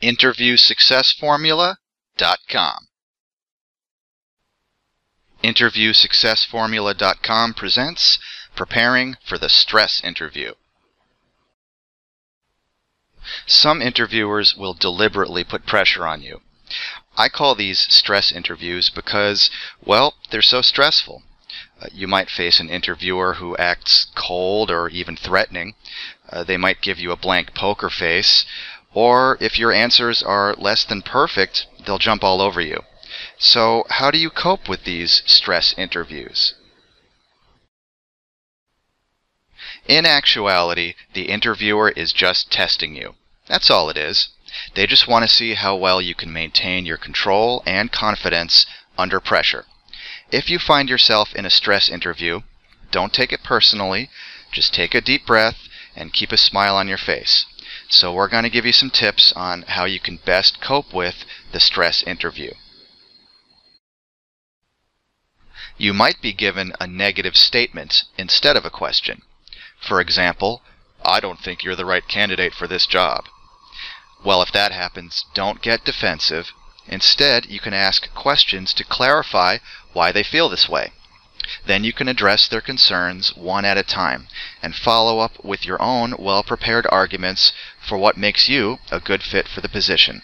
InterviewSuccessFormula.com. InterviewSuccessFormula.com presents Preparing for the Stress Interview. Some interviewers will deliberately put pressure on you. I call these stress interviews because, well, they're so stressful. You might face an interviewer who acts cold or even threatening. They might give you a blank poker face. Or if your answers are less than perfect, they'll jump all over you. So how do you cope with these stress interviews? In actuality, the interviewer is just testing you. That's all it is. They just want to see how well you can maintain your control and confidence under pressure. If you find yourself in a stress interview, don't take it personally. Just take a deep breath and keep a smile on your face. So we're going to give you some tips on how you can best cope with the stress interview. You might be given a negative statement instead of a question. For example, "I don't think you're the right candidate for this job." Well, if that happens, don't get defensive. Instead, you can ask questions to clarify why they feel this way. Then you can address their concerns one at a time and follow up with your own well-prepared arguments for what makes you a good fit for the position.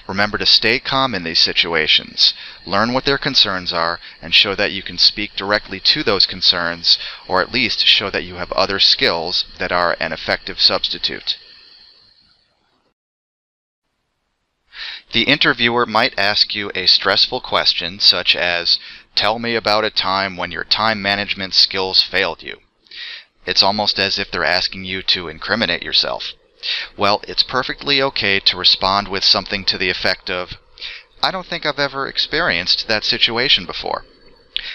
Remember to stay calm in these situations. Learn what their concerns are and show that you can speak directly to those concerns, or at least show that you have other skills that are an effective substitute. The interviewer might ask you a stressful question such as, "Tell me about a time when your time management skills failed you." It's almost as if they're asking you to incriminate yourself. Well, it's perfectly okay to respond with something to the effect of, "I don't think I've ever experienced that situation before."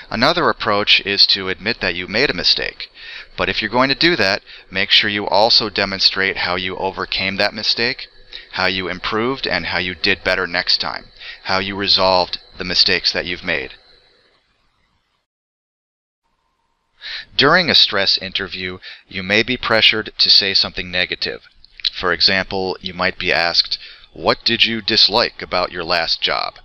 Another approach is to admit that you made a mistake. But if you're going to do that, make sure you also demonstrate how you overcame that mistake, how you improved, and how you did better next time, how you resolved the mistakes that you've made. During a stress interview, you may be pressured to say something negative. For example, you might be asked, "What did you dislike about your last job?"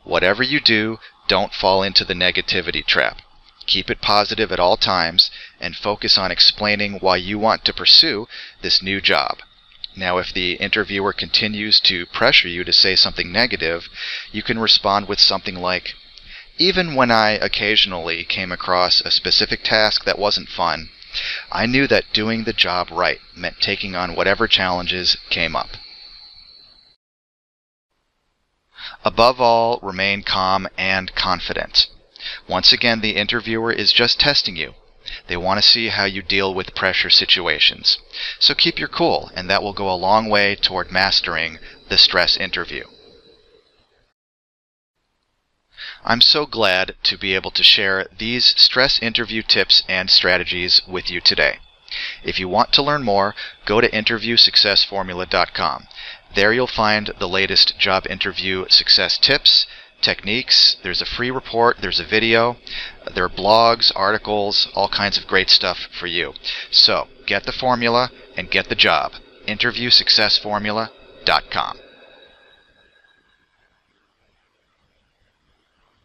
Whatever you do, don't fall into the negativity trap. Keep it positive at all times and focus on explaining why you want to pursue this new job. Now, if the interviewer continues to pressure you to say something negative, you can respond with something like, "Even when I occasionally came across a specific task that wasn't fun, I knew that doing the job right meant taking on whatever challenges came up." Above all, remain calm and confident. Once again, the interviewer is just testing you. They want to see how you deal with pressure situations. So keep your cool, and that will go a long way toward mastering the stress interview. I'm so glad to be able to share these stress interview tips and strategies with you today. If you want to learn more, go to InterviewSuccessFormula.com. There you'll find the latest job interview success tips, techniques. There's a free report, there's a video, there are blogs, articles, all kinds of great stuff for you. So get the formula and get the job. InterviewSuccessFormula.com.